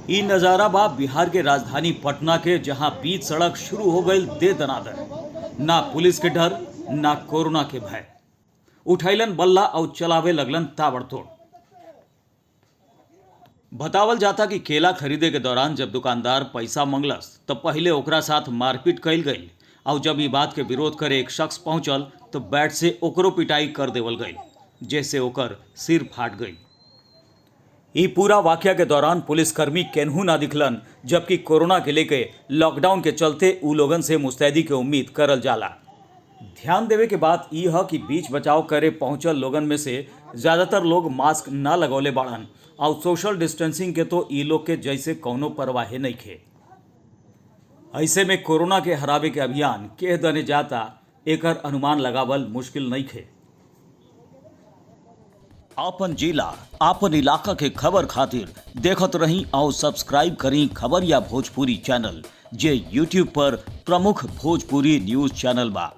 ई नजारा बा बिहार के राजधानी पटना के, जहां बीच सड़क शुरू हो गई दे दनादन। ना पुलिस के डर ना कोरोना के भय, उठैलन बल्ला और चलावे लगलन ताबड़तोड़। बतावल जाता कि केला खरीदे के दौरान जब दुकानदार पैसा मंगलस तब पहले ओकरा साथ मारपीट कैल गई, और जब ये बात के विरोध करे एक शख्स पहुंचल तो बैट से ओकरो पिटाई कर देवल गई, जैसे ओकर सिर फाट गई। ई पूरा वाकया के दौरान पुलिसकर्मी केनहू ना दिखलन, जबकि कोरोना के लेके लॉकडाउन के चलते उ लोगन से मुस्तैदी के उम्मीद करल जाला। ध्यान देवे के बात ई है कि बीच बचाव करे पहुंचल लोगन में से ज्यादातर लोग मास्क ना लगौले बाड़न, और सोशल डिस्टेंसिंग के तो ई लोग के जैसे कौनो परवाहे नहीं खे। ऐसे में कोरोना के हरावे के अभियान के दने जाता एकर अनुमान लगावल मुश्किल नहीं खे। आपन जिला आपन इलाका के खबर खातिर देखत रही और सब्सक्राइब करी खबरिया भोजपुरी चैनल, जे YouTube पर प्रमुख भोजपुरी न्यूज चैनल बा।